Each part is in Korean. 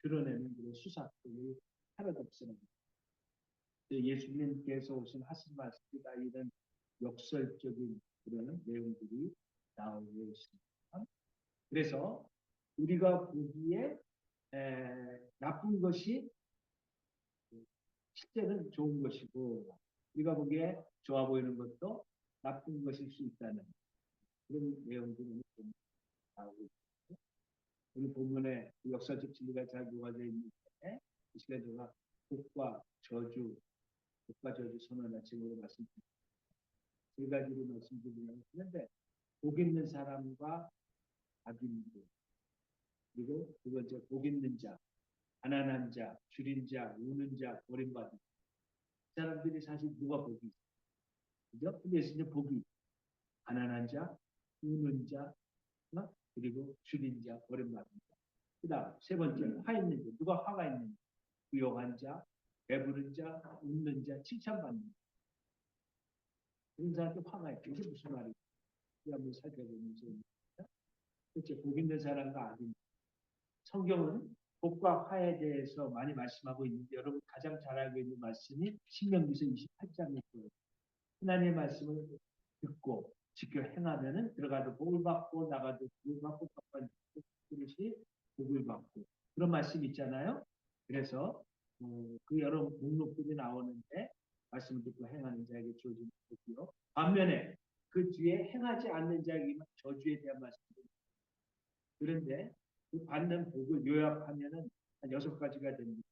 드러내는 그런 수사들이 패러독스는 예수님께서 오신 하신 말씀이다 이런 역설적인 그런 내용들이 나오고 있습니다. 그래서 우리가 보기에 나쁜 것이 실제는 좋은 것이고 우리가 보기에 좋아 보이는 것도 나쁜 것일 수 있다는 그런 내용들이 나오고 있습니다. 우리 본문에 역사적 진리가 잘 녹아져 있는데 이 시간에 제가 복과 저주 선언을 제목으로 말씀드립니다. 세 가지로 말씀드리려고 하는데 복 있는 사람과 악인들 그리고 두 번째 복 있는 자, 가난한 자, 줄인 자, 우는 자, 버림받은 자. 이 사람들이 사실 누가 복이 있어요? 그죠? 근데 예수님 복이 가난한 자, 우는 자, 그리고 줄인 자, 버림받은 자. 그 다음 세 번째 화 있는 자. 누가 화가 있는 자? 부요한 자, 배부른 자, 웃는 자, 칭찬받는 자. 그런 사람한테 화가 있죠. 이게 무슨 말이에요? 한번 살펴보면서 그렇죠. 복 있는 사람과 악인. 성경은 복과 화에 대해서 많이 말씀하고 있는데 여러분 가장 잘 알고 있는 말씀이 신명기서 28장에 있고요. 하나님의 말씀을 듣고 지켜 행하면은 들어가도 복을 받고 나가도 복을 받고 그릇이 복을 받고 그런 말씀이 있잖아요. 그래서 그 여러 목록들이 나오는데 말씀을 듣고 행하는 자에게 주어지는 복이요. 반면에 그 뒤에 행하지 않는 자에게만 저주에 대한 말씀입니다. 그런데 그 받는 복을 요약하면은 한 6가지가 됩니다.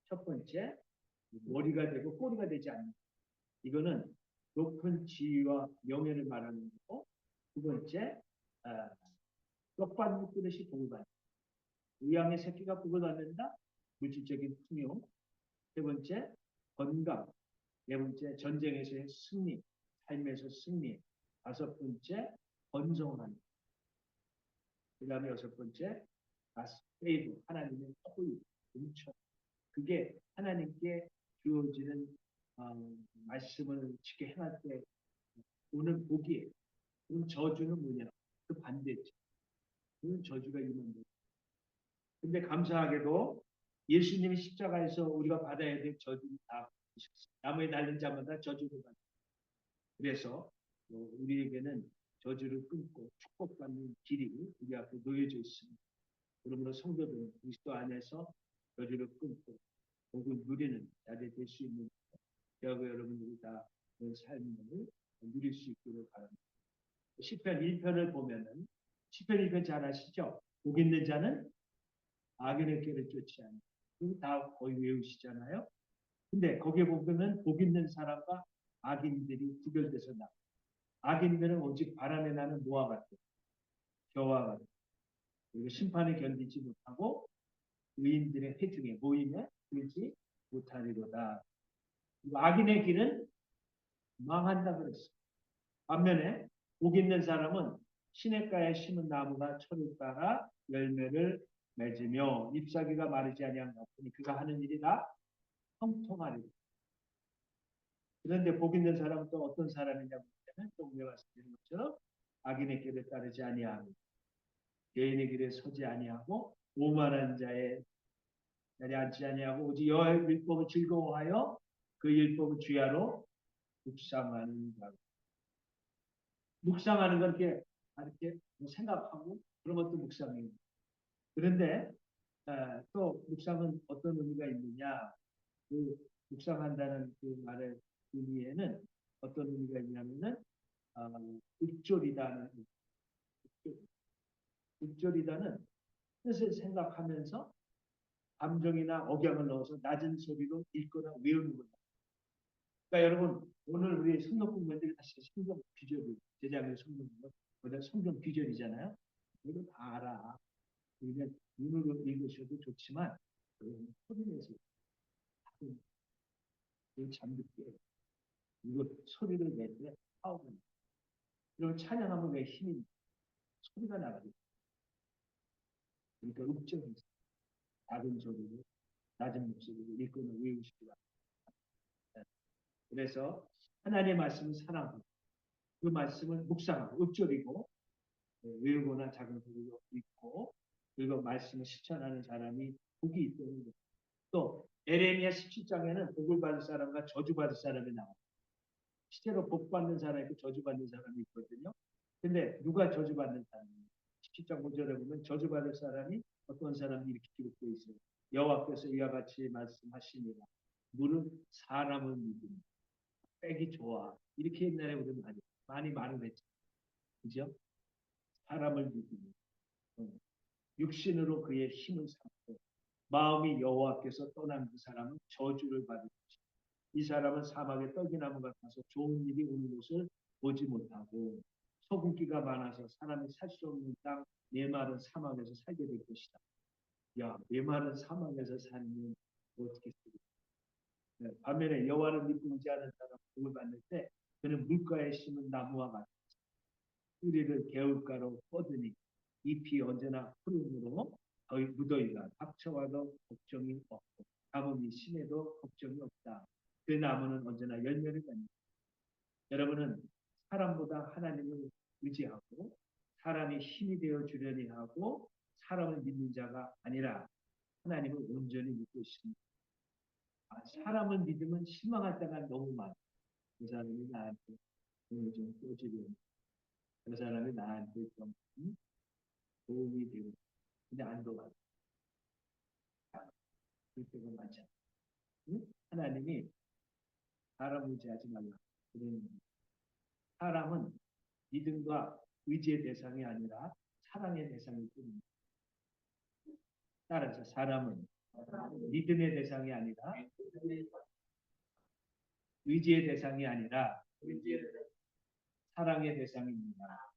첫 번째, 머리가 되고 꼬리가 되지 않는. 이거는 높은 지위와 명예를 말하는 거고, 두 번째, 떡받는 그릇이 복을 받는다. 의왕의 새끼가 복을 받는다. 물질적인 풍요. 세 번째, 건강. 네 번째, 전쟁에서의 승리. 삶에서 승리. 다섯 번째, 번성하는. 그 다음에 여섯 번째, 페이브, 하나님의 호의, 은총. 그게 하나님께 주어지는 말씀을 지켜 행할 때 오는 복이에요. 그럼 저주는 뭐냐? 그 반대죠. 그건 저주가 임한 거예요. 근데 감사하게도 예수님이 십자가에서 우리가 받아야 될 저주를 다 받으셨어요. 나무에 달린 자마다 저주를 받아요. 그래서 우리에게는 저주를 끊고 축복받는 길이 우리 앞에 놓여져 있습니다. 그러므로 성도들은 그리스도 안에서 저주를 끊고 복을 누리는 자리에 될 수 있는 저하고 여러분들이 다 그런 삶을 누릴 수 있기를 바랍니다. 시편 1편을 보면은 시편 1편 잘 아시죠? 복 있는 자는 악인의 길을 쫓지 않는. 그거 다 거의 외우시잖아요. 근데 거기에 보면 복 있는 사람과 악인들이 구별돼서 나. 악인들은 오직 바람에 나는 모와 같아. 겨와 같아. 그리고 심판을 견디지 못하고 의인들의 회중에 모임에 들지 못하리로다. 악인의 길은 망한다 그랬어. 반면에 복 있는 사람은 시냇가에 심은 나무가 철을 따라 열매를 맺으며 잎사귀가 마르지 아니한 것 같으니 그가 하는 일이 다 형통하리라. 그런데 복 있는 사람은 또 어떤 사람이냐고 하면 조금 전에 말씀드린 것처럼 악인의 길을 따르지 아니하고 개인의 길에 서지 아니하고 오만한 자의 자리에 앉지 아니하고 오직 여호와의 율법을 즐거워하여 그 율법을 주야로 묵상하는 자. 묵상하는 건 이렇게 생각하고 그런 것도 묵상이에요. 그런데 또 묵상은 어떤 의미가 있느냐? 그 묵상한다는 그 말의 의미에는 어떤 의미가 있냐면은 읊조리다는 읊조리다는 뜻을 생각하면서 감정이나 억양을 넣어서 낮은 소리로 읽거나 외우는 거다. 그러니까 여러분 오늘 우리 성경 공부들이 다시 성경 비절이 제자의 성경 공부, 성경 비절이잖아요. 이거 다 알아. 우리가 눈으로 읽으셔도 좋지만 소리 내서 잠듣게 이거 소리를 낼 때 아우는 그리고 찬양하면 왜 힘이 소리가 나가요. 그러니까 읍적이 작은 소리로 낮은 목소리로 읽거나 외우시기 바랍니다. 그래서 하나님의 말씀을 사랑하고 그 말씀을 묵상하고 읊조리고 외우거나 작은 소리로 읽고 그리고 말씀을 실천하는 사람이 복이 있다는 거예요. 또 에레미야 17장에는 복을 받을 사람과 저주받을 사람이 나와요. 실제로 복 받는 사람이 있고 저주받는 사람이 있거든요. 근데 누가 저주받는 사람이에요? 17장 5절에 보면 저주받을 사람이 어떤 사람이 이렇게 기록되어 있어요. 여호와께서 이와 같이 말씀하시니라. 무릇 사람을 믿으니 빼기 좋아. 이렇게 옛날에 우리는 많이 말을 했죠. 그죠? 사람을 믿으니 육신으로 그의 힘을 삼고 마음이 여호와께서 떠난 그 사람은 저주를 받을 것이다. 이 사람은 사막의 떡이나무 같아서 좋은 일이 오는 것을 보지 못하고 소금기가 많아서 사람이 살 수 없는 땅 메마른 사막에서 살게 될 것이다. 야, 메마른 사막에서 살면 어떻게 쓰겠어? 네, 반면에 여호와를 믿고 의지하는 사람은 복을 받을 때 그는 물가에 심은 나무와 같아 뿌리를 개울가로 뻗으니 잎이 언제나 푸름으로 무더위가 닥쳐와도 걱정이 없고 가뭄이 심해도 걱정이 없다. 그 나무는 언제나 열매를 맺는다. 여러분은 사람보다 하나님을 의지하고 사람이 힘이 되어 주려니 하고 사람을 믿는 자가 아니라 하나님을 온전히 믿고 있습니다. 사람을 믿으면 실망할 때가 너무 많아요. 그 사람이 나한테 돈을 좀 꿔주려고 그 사람이 나한테 좀 도움이 되고 근데 안 도와줘. 그럴 때가 많잖아요. 하나님이 사람 의지하지 말라. 사람은 믿음과 의지의 대상이 아니라 사랑의 대상일 뿐입니다. 따라서 사람은 믿음의 대상이 아니라 의지의 대상이 아니라 사랑의 대상입니다.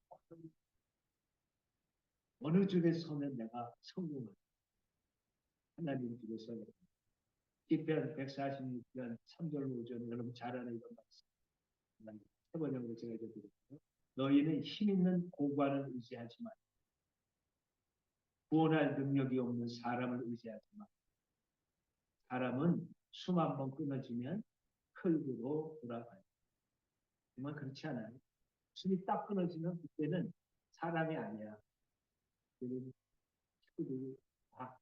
어느 줄에 서면 내가 성공을 하나님 줄에 서야 됩니다. 시편 146편 3절 5절 여러분 잘 아는 이런 말씀. 세 번역으로 제가 읽어드릴게요. 너희는 힘 있는 고관을 의지하지 마. 구원할 능력이 없는 사람을 의지하지 마. 사람은 숨 한 번 끊어지면 흙으로 돌아가요. 정말 그렇지 않아요? 숨이 딱 끊어지면 그때는 사람이 아니야. 식구들이 다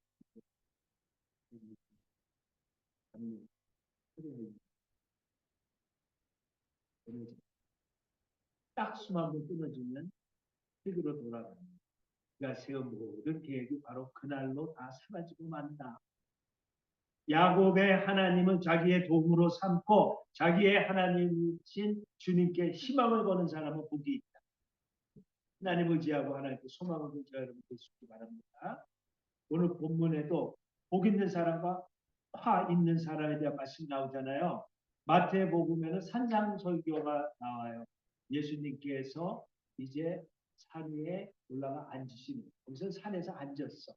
딱 숨 한 번 끊어지면 흙으로 돌아가요. 그가 세운 모든 계획이 바로 그날로 다 사라지고 만다. 야곱의 하나님은 자기의 도움으로 삼고 자기의 하나님이신 주님께 희망을 거는 사람은 복이 있다. 하나님 의지하고 하나님께 소망을 둔 자 여러분 되시기 바랍니다. 오늘 본문에도 복 있는 사람과 화 있는 사람에 대한 말씀이 나오잖아요. 마태복음에는 산상설교가 나와요. 예수님께서 이제 산 위에 올라가 앉으시는 거기서 산에서 앉았어.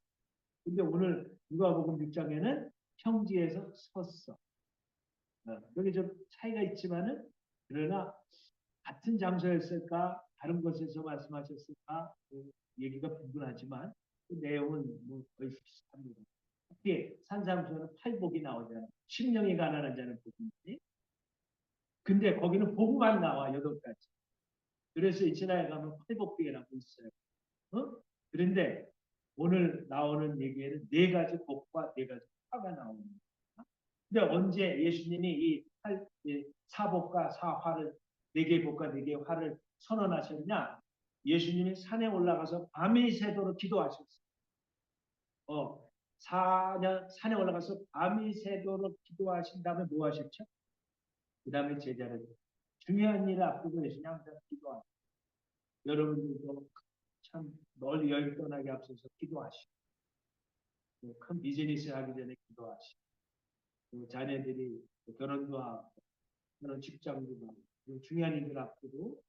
근데 오늘 누가복음 6장에는 평지에서 섰어. 여기 좀 차이가 있지만은 그러나 같은 장소였을까 다른 곳에서 말씀하셨을까 얘기가 분분하지만 그 내용은 뭐 거의 비슷합니다. 특히 산상수에는 팔복이 나오잖아요. 심령이 가난한 자는 복이지. 근데 거기는 복만 나와 8가지. 그래서 이스라엘 가면 팔복기라고 있어요. 그런데 오늘 나오는 얘기에는 4가지 복과 4가지 화가 나옵니다. 근데 언제 예수님이 이 사복과 사화를 4개의 복과 4개의 화를 선언하셨냐? 예수님이 산에 올라가서 밤이 새도록 기도하셨어요. 산에 올라가서 밤이 새도록 기도하신 다음에 뭐 하셨죠? 그 다음에 제자를 중요한 일을 앞두고 계시니 항상 기도하시고 여러분들도 참 멀리 여행 떠나기 앞서서 기도하시고 큰 비즈니스 하기 전에 기도하시고 자녀들이 결혼도 하고 그런 직장도 하고 중요한 일을 앞두고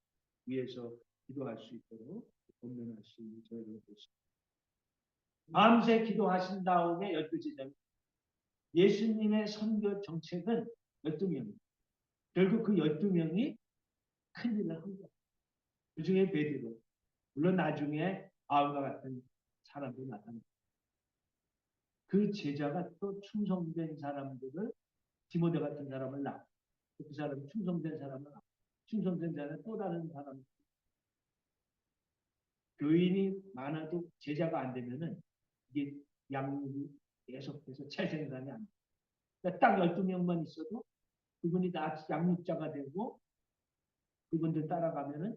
위해서 기도할 수 있도록 권면하시는 저희를 보십니다. 밤새 기도하신 다음에 12제자 예수님의 선교 정책은 12명입니다. 결국 그 12명이 큰 일을 한 거예요. 그 중에 베드로 물론 나중에 바울과 같은 사람도 나타납니다. 그 제자가 또 충성된 사람들을 디모데 같은 사람을 낳고 그 사람이 충성된 사람을 낳고 충성된 자는 또 다른 사람 교인이 많아도 제자가 안 되면은 이게 양육이 계속해서 재생산이 안 돼. 그러니까 딱 12명만 있어도 그분이 다 양육자가 되고 그분들 따라가면은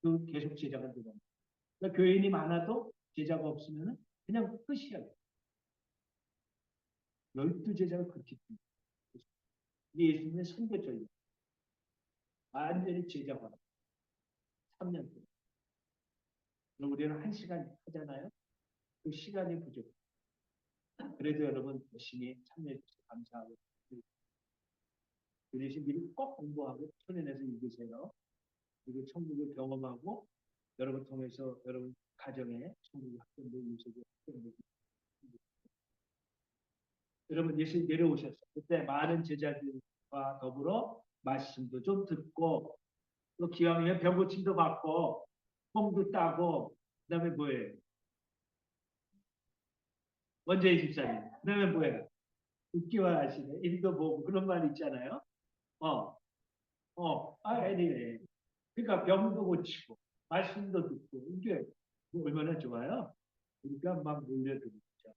그 계속 제자가 되는 거예요. 그러니까 교인이 많아도 제자가 없으면은 그냥 끝이야. 12제자가 그렇게 됩니다. 이게 예수님의 선교전이에요. 완전히 제자화. 3년 동안. 그럼 우리는 1시간 하잖아요. 그 시간이 부족해요. 그래도 여러분 열심히 참여해 주셔서 감사하고 그 대신 미리 꼭 공부하고 손해내서 읽으세요. 그리고 천국을 경험하고 여러분 통해서 여러분 가정에 천국의 학생들, 유석의 학생들 여러분 예수님 내려오셨어요. 그때 많은 제자들과 더불어 말씀도 좀 듣고 또 기왕이면 병고침도 받고 콩도 따고 그다음에 뭐예요? 원재희 집사님. 그다음에 뭐예요? 웃기만 하시네. 일도 보고 그런 말 있잖아요. 어, 아니네. 그러니까 병도 고치고 말씀도 듣고 이게 뭐 얼마나 좋아요? 그러니까 막 몰려들죠.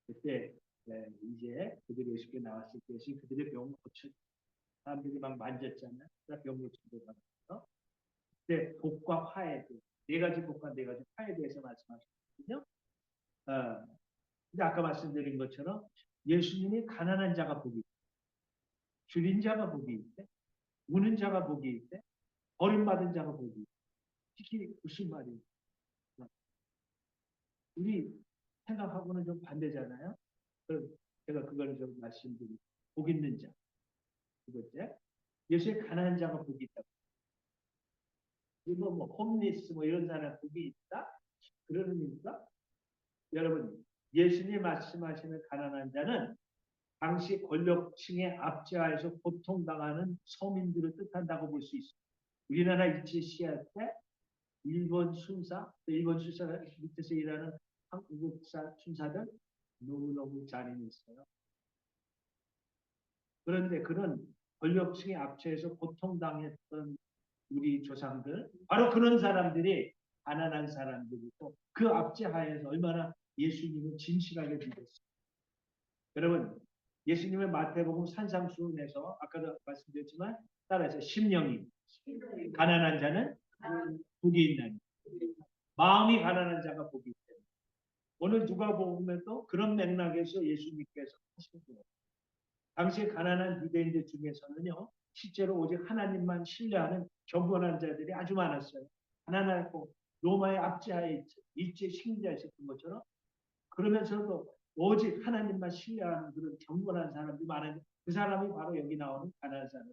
그때 네, 이제 그들이 예수께 나왔을 때 그들의 병을 고쳐 사람들이 막 만졌잖아요. 병 고침도 받았어. 그때 복과 화에 네 가지 복과 네 가지 화에 대해서 말씀하셨거든요. 근데 아까 말씀드린 것처럼 예수님이 가난한 자가 복이 있대. 줄인 자가 복이 있대. 우는 자가 복이 있대. 버림받은 자가 복이 있대. 특히 무슨 말이에요? 우리 생각하고는 좀 반대잖아요. 그럼 제가 그걸 좀 말씀드리고 복 있는 자. 두 번째, 예수의 가난한 자가 복이 있다. 그리고 뭐 홈리스 뭐 이런 사람 복이 있다. 그러는 의미입니까? 여러분, 예수님 말씀하시는 가난한 자는 당시 권력층의 압제하에서 고통당하는 서민들을 뜻한다고 볼 수 있습니다. 우리나라 일제 시할 때 일본 순사, 일본 순사 밑에서 일하는 한국 순사들 너무너무 잔인했어요. 그런데 그런 권력층의 압제에서 고통당했던 우리 조상들, 바로 그런 사람들이 가난한 사람들이고 그 압제하에서 얼마나 예수님을 진실하게 믿었어요. 여러분, 예수님의 마태복음 산상수훈에서 아까도 말씀드렸지만 따라서 심령이 가난한 자는 복이 있나니 마음이 가난한 자가 복이 있다. 오늘 누가복음에도 그런 맥락에서 예수님께서 하신 거예요. 당시 가난한 유대인들 중에서는요, 실제로 오직 하나님만 신뢰하는 경건한 자들이 아주 많았어요. 가난하고 로마의 압제하에 일제 식민자에 있었던 것처럼 그러면서도 오직 하나님만 신뢰하는 그런 경건한 사람들이 많은데 그 사람이 바로 여기 나오는 가난한 사람.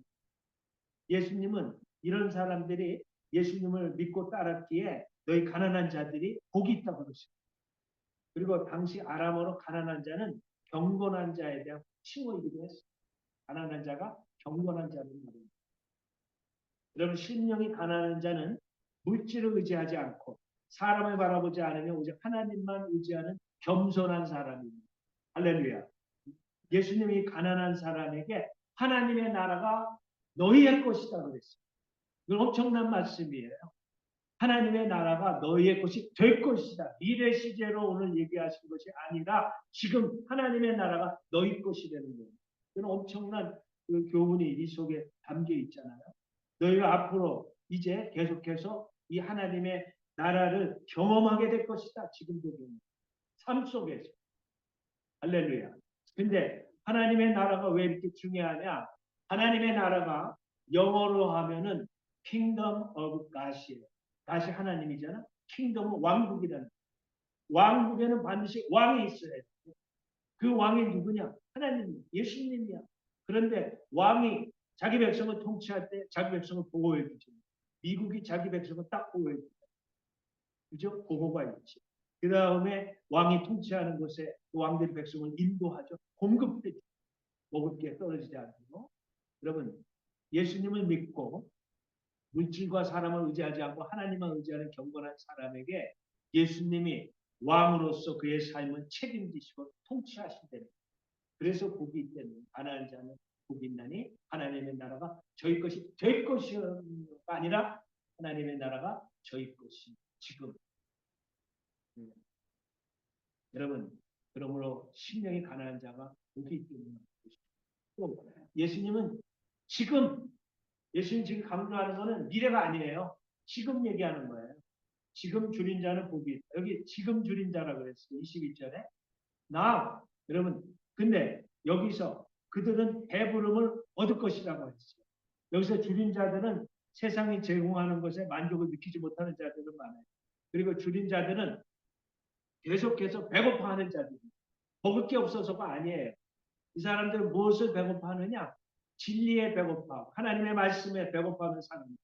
예수님은 이런 사람들이 예수님을 믿고 따랐기에 너희 가난한 자들이 복이 있다고 그러셨어요. 그리고 당시 아람어로 가난한 자는 경건한 자에 대한 칭호이기도 했어요. 가난한 자가 경건한 자를 말합니다. 여러분 심령이 가난한 자는 물질을 의지하지 않고 사람을 바라보지 않으며 오직 하나님만 의지하는 겸손한 사람입니다. 할렐루야. 예수님이 가난한 사람에게 하나님의 나라가 너희의 것이다 그랬어요. 이건 엄청난 말씀이에요. 하나님의 나라가 너희의 것이 될 것이다. 미래 시제로 오늘 얘기하신 것이 아니라 지금 하나님의 나라가 너희 것이 되는 거예요. 이건 엄청난 그 교훈이 이 속에 담겨 있잖아요. 너희가 앞으로 이제 계속해서 이 하나님의 나라를 경험하게 될 것이다. 지금도 삶 속에서. 할렐루야. 근데 하나님의 나라가 왜 이렇게 중요하냐? 하나님의 나라가 영어로 하면은 Kingdom of God이에요. 다시 하나님이잖아. 킹덤은 왕국이라는. 왕국에는 반드시 왕이 있어야 돼. 그 왕이 누구냐? 하나님, 예수님이야. 그런데 왕이 자기 백성을 통치할 때 자기 백성을 보호해 주죠. 미국이 자기 백성을 딱 보호해 주죠. 그죠? 보호가 있지. 그 다음에 왕이 통치하는 곳에 그 왕들의 백성을 인도하죠. 공급되죠. 먹을 게 떨어지지 않고. 여러분, 예수님을 믿고 물질과 사람을 의지하지 않고 하나님만 의지하는 경건한 사람에게 예수님이 왕으로서 그의 삶을 책임지시고 통치하신다는. 그래서 복이 있다는. 가난한 자는 복이 있나니 하나님의 나라가 저희 것이 될 것이가 아니라 하나님의 나라가 저희 것이 지금. 여러분 그러므로 심령이 가난한 자가 복이 있다는 것이죠. 또 예수님은 지금 예수님 지금 강조하는 것은 미래가 아니에요. 지금 얘기하는 거예요. 지금 줄인 자는 복이 있다. 여기 지금 줄인 자라고 그랬어요. 21절에. 여러분, 근데 여기서 그들은 배부름을 얻을 것이라고 했어요. 여기서 줄인 자들은 세상이 제공하는 것에 만족을 느끼지 못하는 자들은 많아요. 그리고 줄인 자들은 계속해서 배고파하는 자들이 먹을 게 없어서가 아니에요. 이 사람들은 무엇을 배고파하느냐? 진리에 배고파, 하나님의 말씀에 배고파하는 사람입니다.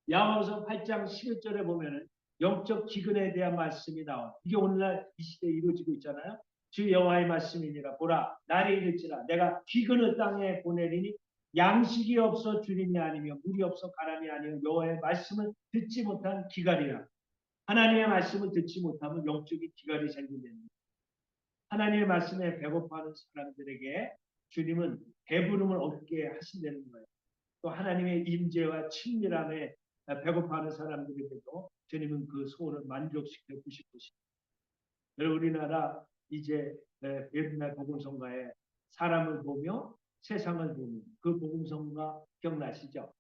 야고보서 8장 11절에 보면은 영적 기근에 대한 말씀이 나와요. 이게 오늘날 이 시대에 이루어지고 있잖아요. 주 여호와의 말씀이니라 보라 날이 이를지라 내가 기근을 땅에 보내리니 양식이 없어 주림이 아니며 물이 없어 가람이 아니며 여호와의 말씀을 듣지 못한 기갈이라. 하나님의 말씀을 듣지 못하면 영적인 기갈이 생긴답니다. 하나님의 말씀에 배고파하는 사람들에게 주님은 배부름을 얻게 하신다는 거예요. 또 하나님의 임재와 친밀함에 배고파하는 사람들에게도 주님은 그 소원을 만족시켜 주실 것입니다. 우리나라 이제 옛날 복음성가에 사람을 보며 세상을 보며 그 복음성가 기억나시죠?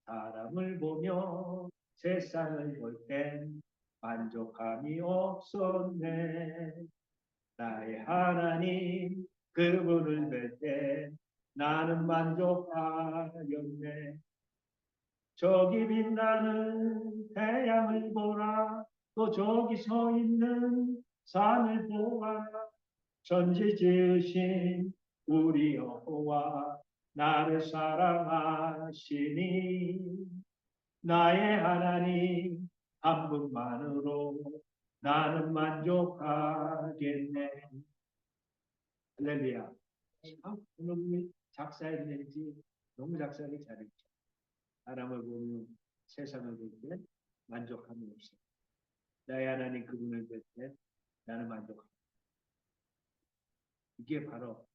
사람을 보며 세상을 볼 땐 만족함이 없었네. 나의 하나님 그분을 뵐 때 나는 만족하였네. 저기 빛나는 태양을 보라. 또 저기 서 있는 산을 보라. 천지 지으신 우리 여호와 나를 사랑하시니 나의 하나님 한 분만으로 나는 만족하겠네. 할렐루야. 어느 분이 작사했는지 너무 작사하기 잘했죠. 사람을 보며 세상을 볼 때 만족함이 없어. 나의 하나님 그분을 볼 때 나는 만족합니다. 이게 바로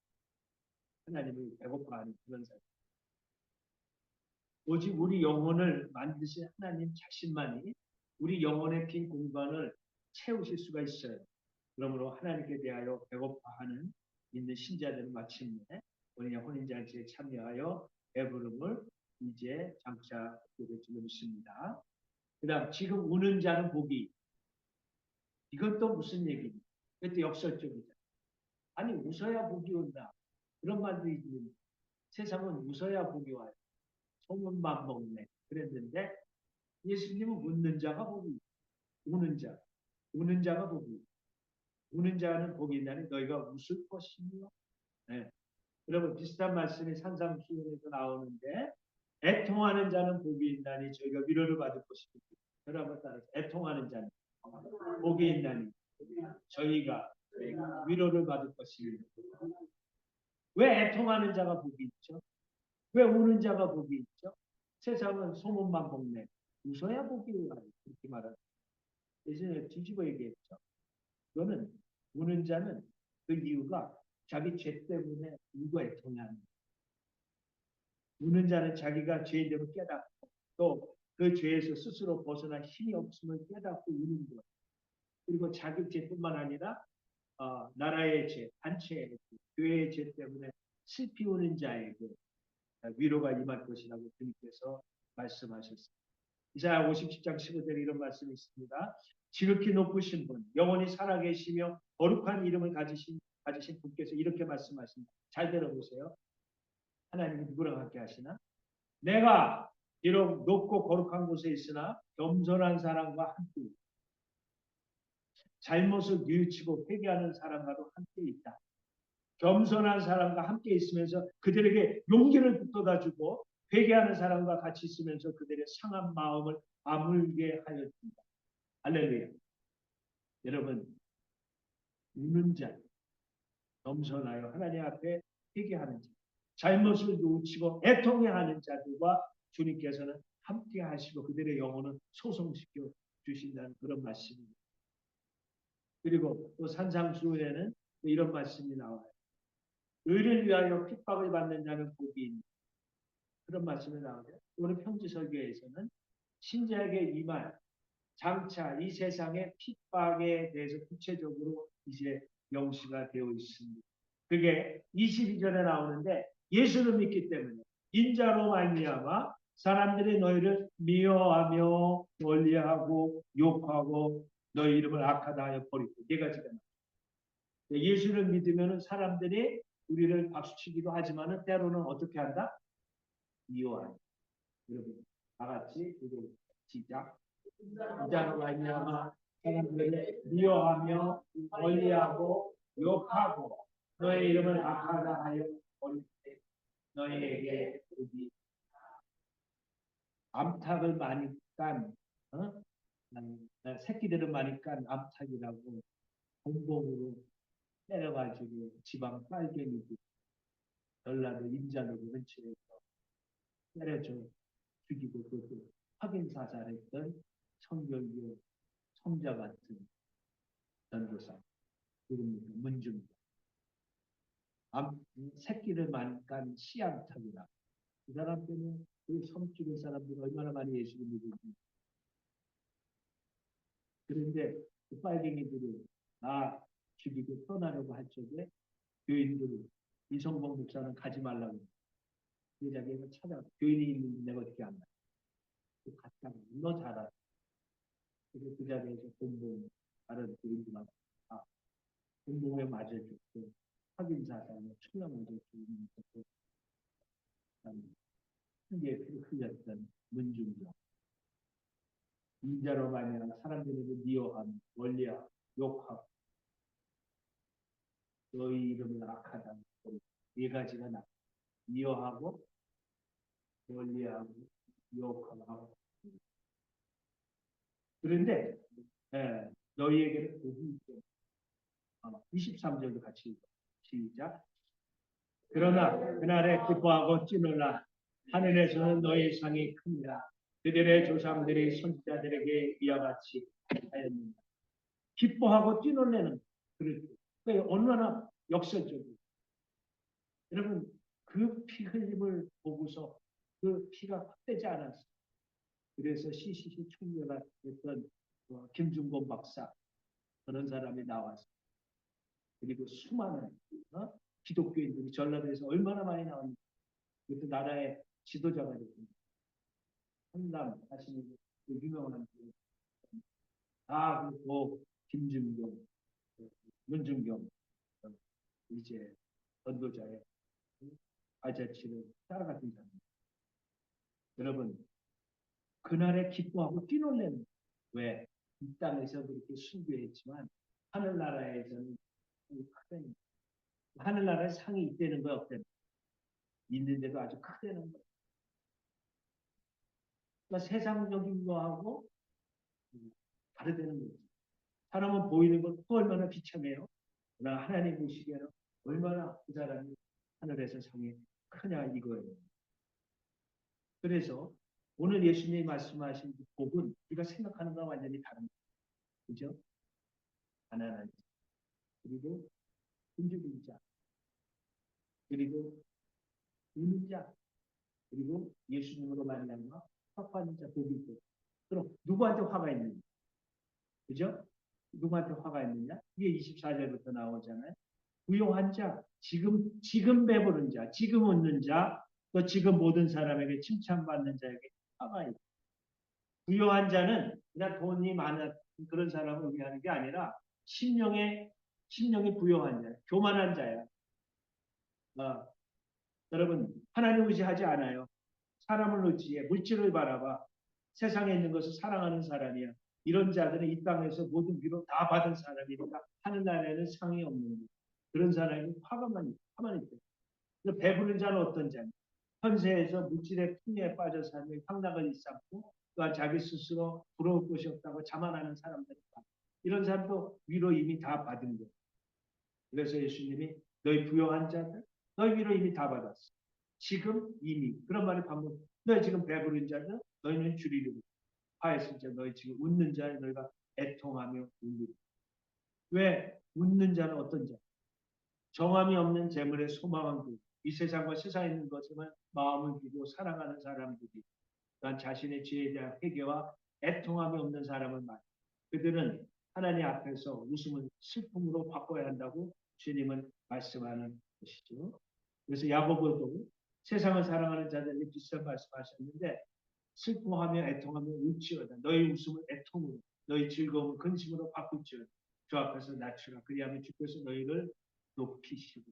하나님을 배고파하는 그런 사람. 오직 우리 영혼을 만드신 하나님 자신만이 우리 영혼의 빈 공간을 채우실 수가 있어요. 그러므로 하나님께 대하여 배고파하는 있는 신자들은 마침내 우리 혼인잔치에 참여하여 배부름을 이제 장차 얻게 될 줄 믿습니다. 그 다음 지금 우는 자는 복이. 이건 또 무슨 얘기입니까? 이것도 역설적이다. 아니 웃어야 복이 온다. 그런 말도 있는데 세상은 웃어야 복이 와요. 소문만 먹네. 그랬는데 예수님은 웃는 자가 복이 있다. 우는 자가 복이 있다. 우는 자는 복이 있나니 너희가 웃을 것이며. 네. 여러분 비슷한 말씀이 산상수훈에서 나오는데 애통하는 자는 복이 있나니 저희가 위로를 받을 것입니다. 여러분 따라서 애통하는 자는 복이 있나니 저희가 위로를 받을 것입니다. 왜 애통하는 자가 복이 있죠? 왜 우는 자가 복이 있죠? 세상은 소문만 먹네. 웃어야 복이 와요. 그렇게 말하는. 예전에 뒤집어 얘기했죠. 그거는 우는 자는 그 이유가 자기 죄 때문에 울고 애통하는. 우는 자는 자기가 죄인됨을 깨닫고 또 그 죄에서 스스로 벗어날 힘이 없음을 깨닫고 우는 것. 그리고 자기 죄뿐만 아니라 나라의 죄, 단체의 죄, 교회의 죄 때문에 슬피 우는 자에게 위로가 임할 것이라고 주님께서 말씀하셨습니다. 이사야 57장 15절에 이런 말씀이 있습니다. 지극히 높으신 분, 영원히 살아계시며 거룩한 이름을 가지신 분께서 이렇게 말씀하십니다. 잘 들어보세요. 하나님이 누구랑 함께 하시나? 내가 비록 높고 거룩한 곳에 있으나 겸손한 사람과 함께 있다. 잘못을 뉘우치고 회개하는 사람과도 함께 있다. 겸손한 사람과 함께 있으면서 그들에게 용기를 북돋아주고 회개하는 사람과 같이 있으면서 그들의 상한 마음을 아물게 하였습니다. 할렐루야. 여러분, 우는 자, 겸손하여 하나님 앞에 회개하는 자, 잘못을 뉘우치고 애통해하는 자들과 주님께서는 함께 하시고 그들의 영혼을 소성시켜 주신다는 그런 말씀입니다. 그리고 또 산상수훈에는 이런 말씀이 나와요. 의를 위하여 핍박을 받는 자는 복이 있는 그런 말씀이 나오죠. 오늘 평지설교에서는 신자에게 임할 장차 이 세상의 핍박에 대해서 구체적으로 이제 명시가 되어 있습니다. 그게 22절에 나오는데 예수를 믿기 때문에 인자로 말미암아 사람들이 너희를 미워하며 멀리하고 욕하고 너희 이름을 악하다 하여 버리고 네 가지가 나와요. 예수를 믿으면 사람들이 우리를 박수치기도 하지만은 때로는 어떻게 한다? 미워한다. 여러분 다 같이 시작. 인자로 말미암아 사람들을 미워하며 멀리하고 욕하고 너의 이름을 악하다 하여 버릴 때 너희에게 여기 암탉을 많이 깐 새끼들은 많이 깐 암탉이라고 공공으로 때려가지고 지방 빨갱이들 전라도 인자도 근처에서 때려줘 죽이고 그것도 확인사살했던 청결교 청자 같은 전도사 그겁니다. 문중 새끼를 많이 깐 씨암탉이라 그 사람 때문에 그 섬 죽은 사람들이 얼마나 많이 예수를 믿는지 그런데 그 빨갱이들이 나 죽이고 떠나려고 할 적에 교인들이 이성봉 목사는 가지 말라고 그 자기가 찾아 교인이 있는데 내가 어떻게 안다 갔다가 너 잘하 그래서 그 자리에서 공봉 다른 교인들한테 다 공봉에 맞아줬고 확인사상에 충남을 줬고 크게 흘렸던 문중경 인자로 말미암아 사람들에게 미워하며 멀리하고 욕하고 너희 이름을 악하다 네 가지가 나 미워하고 멀리하고 욕하고 그런데 너희에게는 복이 있고 23절도 같이 읽어. 시작. 그러나 그날에 기뻐하고 뛰놀라 하늘에서는 너희 상이 큽니다. 그들의 조상들이 선지자들에게 이와 같이 하였습니다. 기뻐하고 뛰놀래는 그렇죠. 얼마나 역설적이에요. 여러분 그 피 흘림을 보고서 그 피가 헛되지 않았어요. 그래서 CCC 총회가 됐던 김중곤 박사 그런 사람이 나왔어요. 그리고 수많은 기독교인들이 전라도에서 얼마나 많이 나왔는지 그것도 나라의 지도자가 됐습니다. 한남 하시는 그 유명한 다그 김준경, 문준경 이제 전도자의 아저씨를 따라갔던 사람. 여러분 그날에 기뻐하고 뛰놀래는 왜? 이 땅에서 그렇게 순교했지만 하늘나라에서는 큰 하늘나라에 상이 있다는 거 없다는 있는데도 아주 크다는 거. 그러니까 세상적인 거하고 다르다는 거죠. 사람은 보이는 건 또 얼마나 비참해요. 그러나 하나님 보시기에는 얼마나 그 사람이 하늘에서 상이 크냐 이거예요. 그래서 오늘 예수님이 말씀하신 그 복은 우리가 생각하는 거와 완전히 다른 거죠. 그죠? 가난한 자, 그리고 굶주린 자, 그리고 우는 자, 그리고 예수님으로 말미암아 화받는 자 복이 있고 그럼 누구한테 화가 있느냐? 그죠? 누구한테 화가 있느냐? 이게 24절부터 나오잖아요. 부요한 자, 지금 배부른 자, 지금 웃는 자, 또 지금 모든 사람에게 칭찬받는 자에게 화가 있다. 부요한 자는 그냥 돈이 많은 그런 사람을 의미하는 게 아니라 심령이 부요한 자, 교만한 자야. 여러분 하나님 의지하지 않아요. 사람을 의지해 물질을 바라봐 세상에 있는 것을 사랑하는 사람이야. 이런 자들은 이 땅에서 모든 위로 다 받은 사람이니까 하늘나라에는 상이 없는 거예요. 그런 사람이 화가만 있대. 배부른 자는 어떤 자냐? 현세에서 물질의 풍요에 빠져 사는 황락을 일삼고 또한 자기 스스로 부러울 것이 없다고 자만하는 사람들이다. 이런 사람도 위로 이미 다 받은 거예요. 그래서 예수님이 너희 부요한 자들 너희 위로 이미 다 받았어. 지금 이미 그런 말이 반복. 너희 지금 배부른 자들 너희는 줄이려고 화했을 자 너희 지금 웃는 자에 너희가 애통하며 울리고. 왜 웃는 자는 어떤 자? 정함이 없는 재물에 소망한 그 이 세상과 세상에 있는 것에만 마음을 두고 사랑하는 사람들이 난 자신의 죄에 대한 회개와 애통함이 없는 사람은 말. 그들은 하나님 앞에서 웃음을 슬픔으로 바꿔야 한다고 주님은 말씀하는 것이죠. 그래서 야고보도 세상을 사랑하는 자들에게 비슷한 말씀하셨는데 슬퍼하며 애통하며 울지어다. 너희 웃음을 애통으로 너희 즐거움을 근심으로 바꿀지어다. 주 앞에서 낮추라. 그리하면 주께서 너희를 높이시고.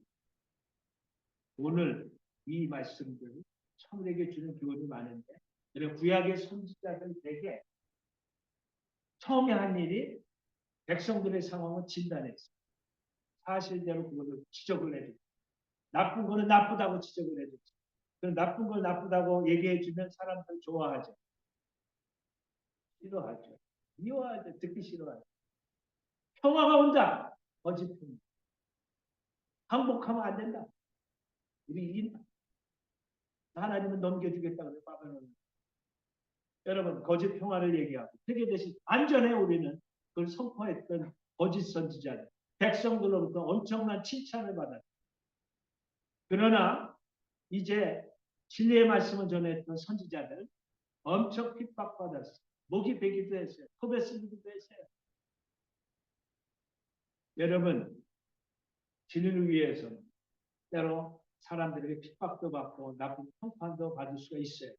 오늘 이 말씀들은 성에게 주는 교훈이 많은데 구약의 선지자들 에게 처음에 한 일이 백성들의 상황을 진단했어요. 사실대로 그것을 지적을 해줬어요. 나쁜 거는 나쁘다고 지적을 해줬어요. 그 나쁜 걸 나쁘다고 얘기해주면 사람들 좋아하죠. 싫어하죠. 미워하죠. 듣기 싫어하죠. 평화가 온다. 거짓 평화. 항복하면 안 된다. 우리 이긴다. 하나님은 넘겨주겠다. 그래 바벨론. 여러분 거짓 평화를 얘기하고 세계 대신 안전해 우리는 그걸 선포했던 거짓 선지자들. 백성들로부터 엄청난 칭찬을 받았다. 그러나 이제 진리의 말씀을 전했던 선지자들 엄청 핍박받았어요. 목이 베기도 했어요. 컵에 쓰기도 했어요. 여러분 진리를 위해서 때로 사람들에게 핍박도 받고 나쁜 평판도 받을 수가 있어요.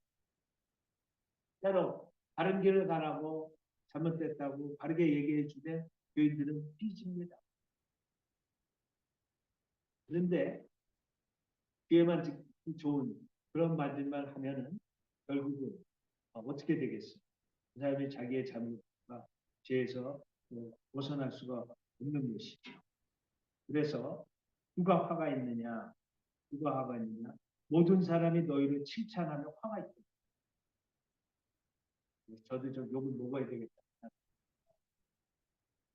때로 바른 길을 가라고 잘못됐다고 바르게 얘기해 주되 교인들은 삐집니다. 그런데 귀에만 듣기 좋은 그런 말들만 하면은 결국은 어떻게 되겠어요? 그 사람이 자기의 잘못과 죄에서 벗어날 수가 없는 것이죠. 그래서 누가 화가 있느냐? 누가 화가 있느냐? 모든 사람이 너희를 칭찬하며 화가 있다. 저도 좀 욕을 먹어야 되겠다.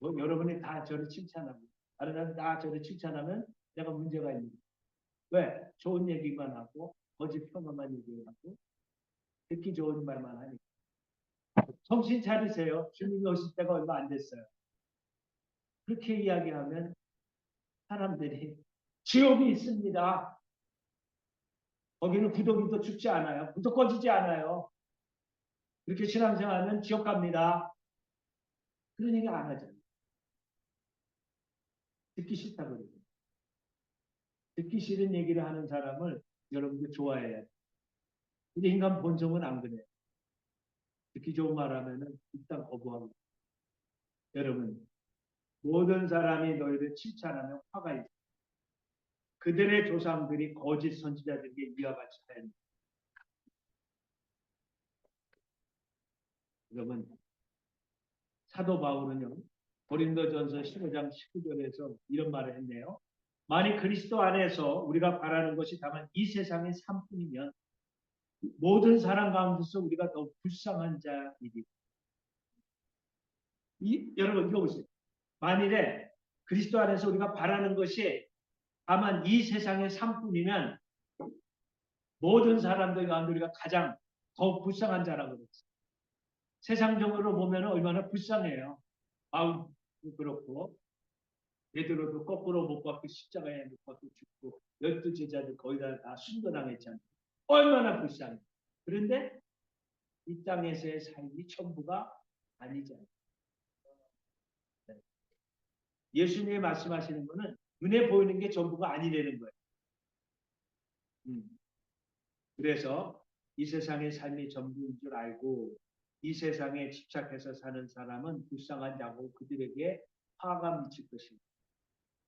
뭐 여러분이 다 저를 칭찬하고 다른 사람 다 저를 칭찬하면 내가 문제가 있는 거예요. 왜? 좋은 얘기만 하고 거짓 평화만 얘기하고 듣기 좋은 말만 하니까. 정신 차리세요. 주님이 오실 때가 얼마 안 됐어요. 그렇게 이야기하면 사람들이 지옥이 있습니다. 거기는 구더기도 죽지 않아요. 구도 꺼지지 않아요. 이렇게 신앙생활하면 지옥 갑니다. 그런 얘기 안 하잖아요. 듣기 싫다 그러고. 듣기 싫은 얘기를 하는 사람을 여러분들 좋아해야 돼요. 근데 인간 본성은 안 그래요. 듣기 좋은 말 하면은 일단 거부하고. 여러분, 모든 사람이 너희를 칭찬하며 화가 있어. 그들의 조상들이 거짓 선지자들에게 이와 같이 하였습니다. 여러분, 사도 바울은요, 고린도전서 15장 19절에서 이런 말을 했네요. 만일 그리스도 안에서 우리가 바라는 것이 다만 이 세상의 삶뿐이면 모든 사람 가운데서 우리가 더 불쌍한 자이리. 여러분 이거 보세요. 만일에 그리스도 안에서 우리가 바라는 것이 다만 이 세상의 삶뿐이면 모든 사람들 가운데 우리가 가장 더 불쌍한 자라고 그랬어요. 세상적으로 보면 얼마나 불쌍해요. 아우 그렇고 베드로도 거꾸로 못 박고 십자가에 못 박고 죽고 12제자들 거의 다 순교당했잖아요. 얼마나 불쌍해. 그런데 이 땅에서의 삶이 전부가 아니잖아요. 예수님이 말씀하시는 거는 눈에 보이는 게 전부가 아니라는 거예요. 그래서 이 세상의 삶이 전부인 줄 알고 이 세상에 집착해서 사는 사람은 불쌍한 자고 그들에게 화가 미칠 것입니다.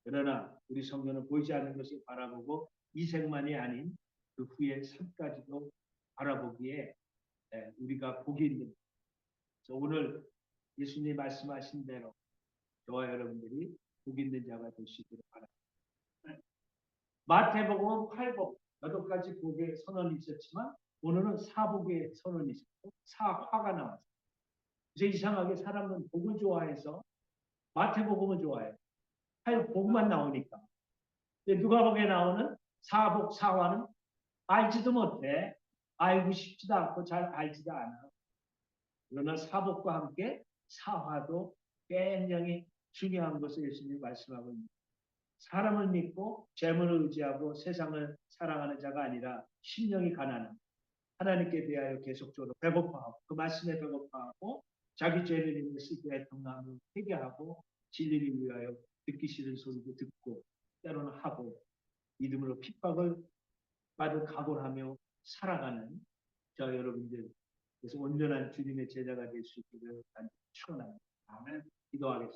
그러나 우리 성경은 보이지 않는 것을 바라보고 이 생만이 아닌 그 후의 삶까지도 바라보기에 우리가 복이 있는. 오늘 예수님 말씀하신 대로 저와 여러분들이 복 있는 자가 될 수 있도록 바랍니다. 마태복음은 8복, 8가지 복의 선언이 있었지만 오늘은 사복의 선언이 있었고 사화가 나왔어요. 그래서 이상하게 사람은 복을 좋아해서 마태복음을 좋아해요. 8복만 나오니까. 누가복음에 나오는 사복, 사화는 알지도 못해. 알고 싶지도 않고 잘 알지도 않아. 그러나 사복과 함께 사화도 굉장히 중요한 것을 예수님이 말씀하고 있습니다. 사람을 믿고 재물을 의지하고 세상을 사랑하는 자가 아니라 심령이 가난한 하나님께 대하여 계속적으로 배고파하고 그 말씀에 배고파하고 자기 죄를 인해서 애통함을 회개하고 진리를 위하여 듣기 싫은 소리도 듣고 때로는 하고 믿음으로 핍박을 받을 각오를 하며 살아가는 저 여러분들 그래서 온전한 주님의 제자가 될 수 있기를 축원합니다. 아멘. 기도하겠습니다.